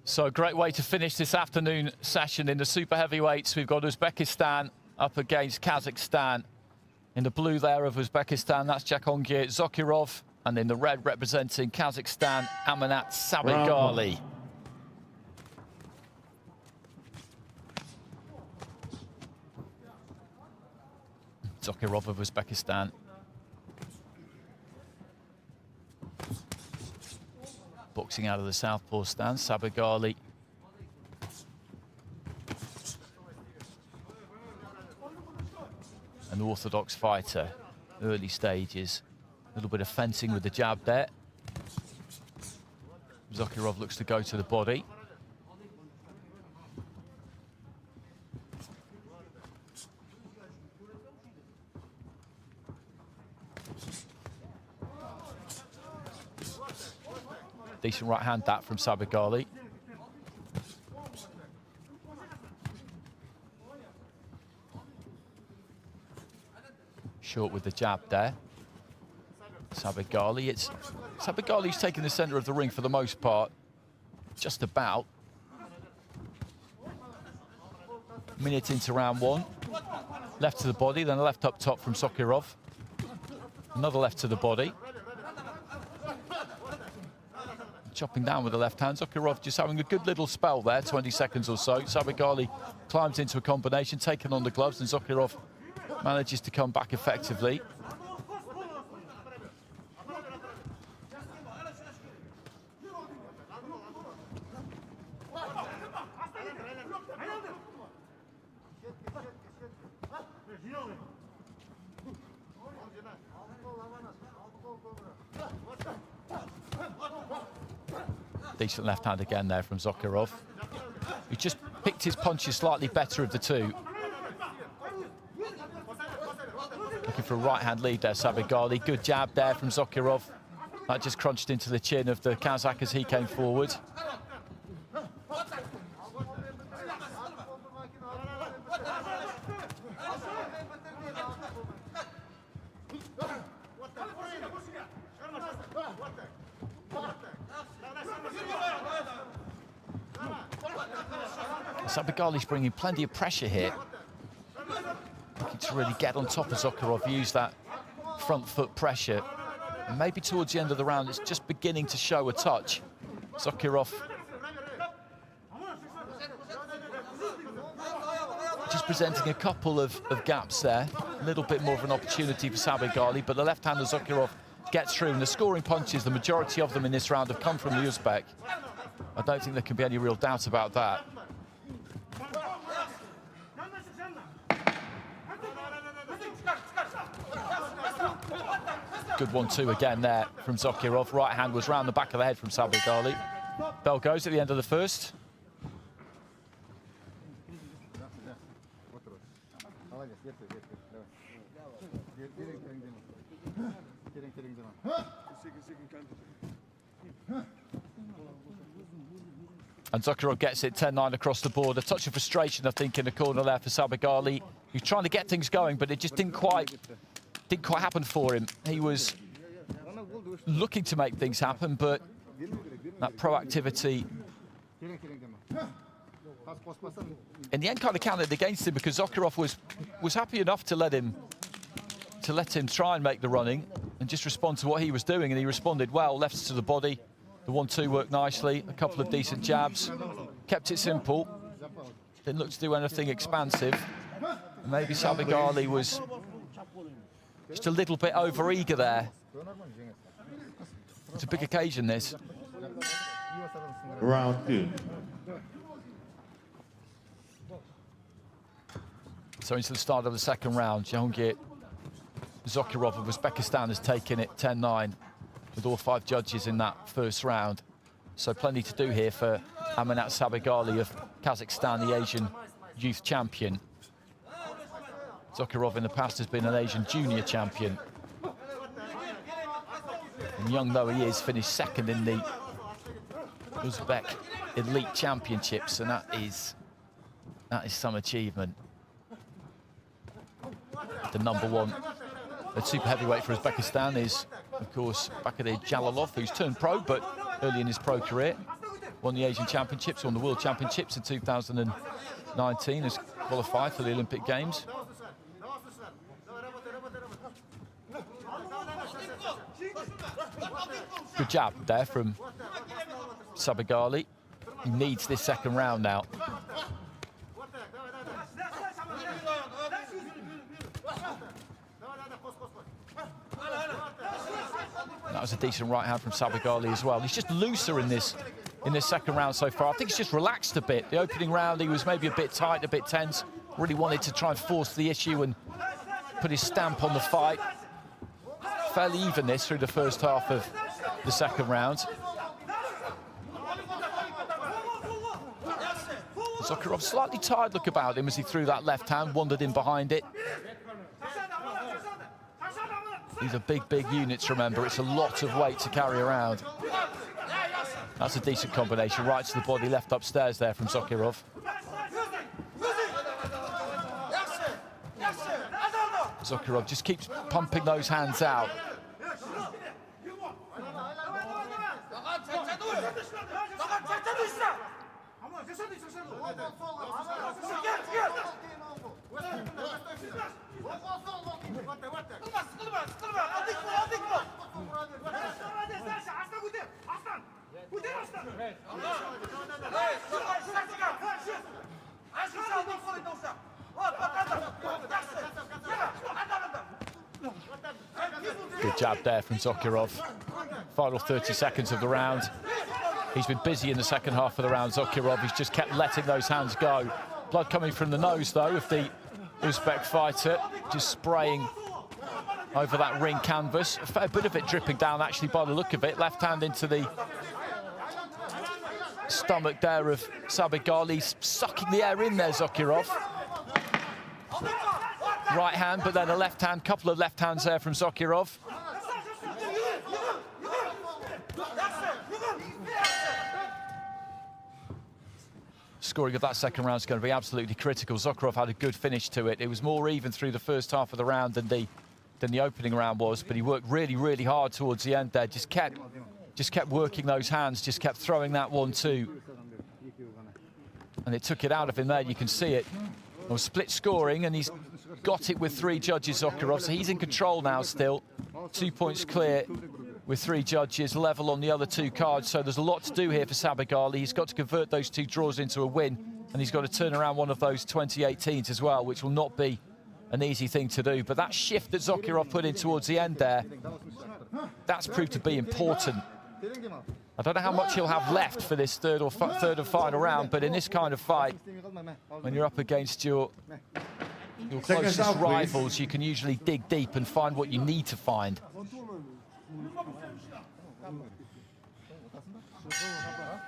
So a great way to finish this afternoon session in the super heavyweights. We've got Uzbekistan up against Kazakhstan. In the blue there of Uzbekistan, that's Jakhongir, Zokirov. And in the red representing Kazakhstan, Amanat, Sabyrgali. Zokirov of Uzbekistan. Boxing out of the southpaw stand, Sabyrgali. An orthodox fighter, early stages. A little bit of fencing with the jab there. Zokirov looks to go to the body. Decent right hand that from Sabyrgali. Short with the jab there. Sabyrgali's taking the centre of the ring for the most part. Just about. Minute into round one. Left to the body, then a left up top from Zokirov. Another left to the body. Chopping down with the left hand. Zokirov just having a good little spell there, 20 seconds or so. Sabyrgali climbs into a combination, taking on the gloves, and Zokirov manages to come back effectively. Decent left hand again there from Zokirov. He just picked his punches slightly better of the two. Looking for a right hand lead there, Sabyrgali. Good jab there from Zokirov. That just crunched into the chin of the Kazakh as he came forward. Sabyrgali's bringing plenty of pressure here. Looking to really get on top of Zokirov, use that front foot pressure. And maybe towards the end of the round, it's just beginning to show a touch. Zokirov just presenting a couple of gaps there. A little bit more of an opportunity for Sabyrgali, but the left-hander Zokirov gets through, and the scoring punches, the majority of them in this round have come from the Uzbek. I don't think there can be any real doubt about that. Good 1-2 again there from Zokirov. Right hand was round the back of the head from Sabyrgali. Bell goes at the end of the first. And Zokirov gets it 10-9 across the board. A touch of frustration, I think, in the corner there for Sabyrgali. He was trying to get things going, but it just didn't quite happen for him. He was looking to make things happen, but that proactivity in the end kind of counted against him, because Zokirov was happy enough to let him try and make the running and just respond to what he was doing, and he responded well. Left to the body, the 1-2 worked nicely, a couple of decent jabs, kept it simple, didn't look to do anything expansive. Maybe Sabyrgali was just a little bit over-eager there. It's a big occasion, this. Round 2. So into the start of the second round, Jakhongir Zokirov of Uzbekistan has taken it 10-9 with all 5 judges in that first round. So plenty to do here for Amanat Sabyrgali of Kazakhstan, the Asian youth champion. Zokirov in the past has been an Asian junior champion. And young though he is, finished second in the Uzbek Elite Championships, and that is some achievement. The #1 at super heavyweight for Uzbekistan is, of course, Bakir Jalilov, who's turned pro, but early in his pro career. Won the Asian Championships, won the World Championships in 2019, has qualified for the Olympic Games. Good jab there from Sabyrgali. He needs this second round now. That was a decent right hand from Sabyrgali as well. He's just looser in this second round so far. I think he's just relaxed a bit. The opening round, he was maybe a bit tight, a bit tense. Really wanted to try and force the issue and put his stamp on the fight. Fairly even this through the first half of the second round. Zokirov, slightly tired look about him as he threw that left hand, wandered in behind it. These are big, big units, remember. It's a lot of weight to carry around. That's a decent combination. Right to the body, left upstairs there from Zokirov. Zokirov just keeps pumping those hands out. Good jab there from Zokirov. Final 30 seconds of the round. He's been busy in the second half of the round, Zokirov. He's just kept letting those hands go. Blood coming from the nose, though, of the Uzbek fighter, just spraying over that ring canvas. A fair bit of it dripping down, actually, by the look of it. Left hand into the stomach there of Sabyrgali, sucking the air in there, Zokirov. Right hand, but then a left hand, couple of left hands there from Zokirov. Scoring of that second round is going to be absolutely critical. Zokirov had a good finish to it. It was more even through the first half of the round than the opening round was, but he worked really, really hard towards the end there. Just kept working those hands, just kept throwing that 1-2. And it took it out of him there, you can see it. It was split scoring, and he's got it with 3 judges, Zokirov, so he's in control now still. 2 points clear with 3 judges, level on the other 2 cards, so there's a lot to do here for Sabyrgali. He's got to convert those 2 draws into a win, and he's got to turn around one of those 2018s as well, which will not be an easy thing to do. But that shift that Zokirov put in towards the end there, that's proved to be important. I don't know how much he'll have left for this third and final round, but in this kind of fight, when you're up against your closest rivals, you can usually dig deep and find what you need to find.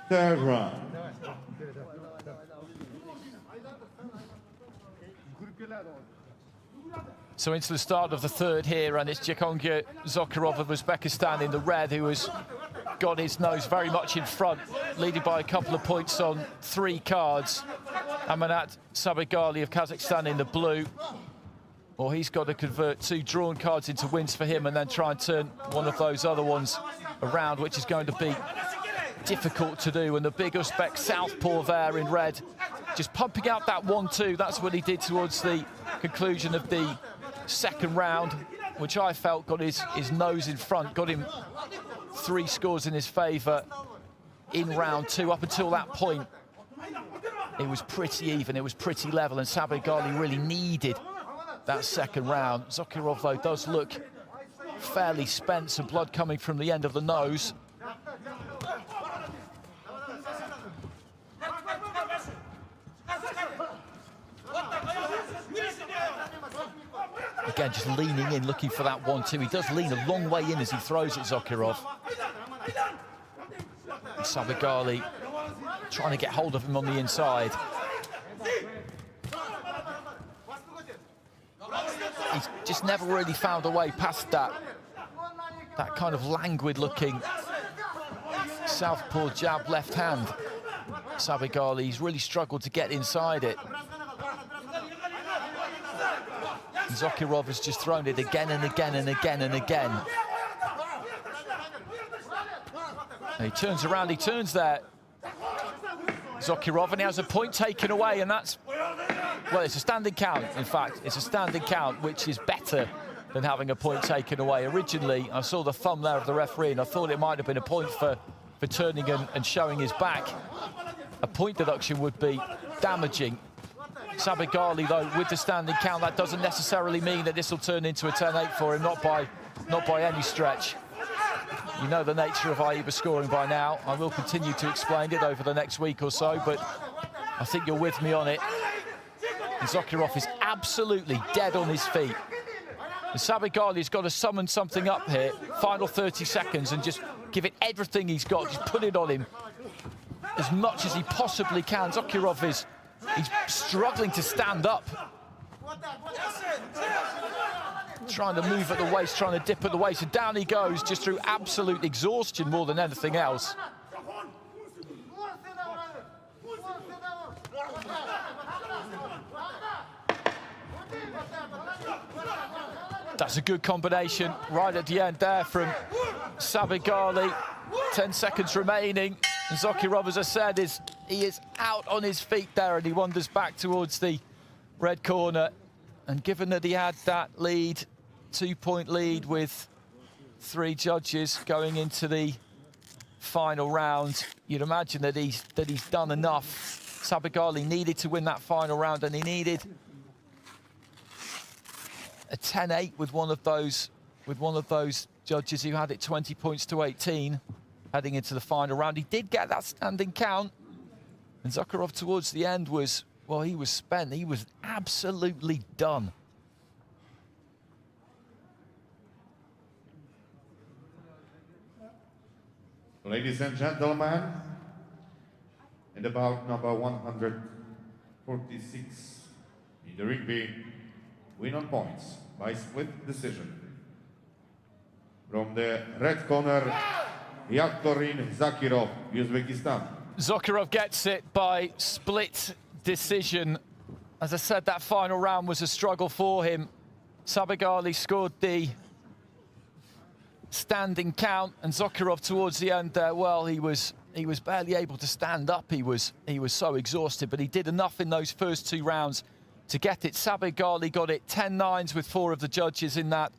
Third round. So into the start of the third here, and it's Jakhongir Zokirov of Uzbekistan in the red, who has got his nose very much in front, leading by a couple of points on 3 cards. Amanat Sabyrgali of Kazakhstan in the blue. Well, he's got to convert 2 drawn cards into wins for him and then try and turn one of those other ones around, which is going to be difficult to do. And the big Uzbek southpaw there in red, just pumping out that 1-2. That's what he did towards the conclusion of the second round, which I felt got his nose in front, got him 3 scores in his favour in round 2. Up until that point, it was pretty even, it was pretty level, and Sabyrgali really needed that second round. Zokirov, though, does look fairly spent, some blood coming from the end of the nose. Again, just leaning in, looking for that 1-2. He does lean a long way in as he throws it, Zokirov. And Sabyrgali trying to get hold of him on the inside. He's just never really found a way past that kind of languid-looking southpaw jab left hand. Sabyrgali, really struggled to get inside it. Zokirov has just thrown it again and again and again and again. He turns around, he turns there. Zokirov, and he has a point taken away, and that's, well, it's a standing count, in fact. It's a standing count, which is better than having a point taken away. Originally, I saw the thumb there of the referee, and I thought it might have been a point for turning and showing his back. A point deduction would be damaging. Sabyrgali, though, with the standing count, that doesn't necessarily mean that this will turn into a 10-8 for him, not by any stretch. You know the nature of AIBA scoring by now. I will continue to explain it over the next week or so, but I think you're with me on it. And Zokirov is absolutely dead on his feet. And Sabyrgali's got to summon something up here, final 30 seconds, and just give it everything he's got, just put it on him as much as he possibly can. Zokirov he's struggling to stand up. Trying to move at the waist, trying to dip at the waist, and down he goes, just through absolute exhaustion more than anything else. That's a good combination right at the end there from Sabyrgali. 10 seconds remaining. And Zokirov, as I said, he is out on his feet there, and he wanders back towards the red corner. And given that he had that lead, 2-point lead with 3 judges going into the final round, you'd imagine that he's done enough. Sabyrgali needed to win that final round, and he needed a 10-8 with one of those judges who had it 20 points to 18 heading into the final round. He did get that standing count, and Zokirov towards the end was, well, he was spent. He was absolutely done. Ladies and gentlemen, and about number 146 in the rugby, win on points by split decision. From the red corner, Jakhongir Zokirov, Uzbekistan. Zokirov gets it by split decision. As I said, that final round was a struggle for him. Sabyrgali scored the standing count, and Zokirov towards the end there, well, he was barely able to stand up. He was so exhausted, but he did enough in those first 2 rounds to get it. Sabyrgali got it 10-9s with 4 of the judges in that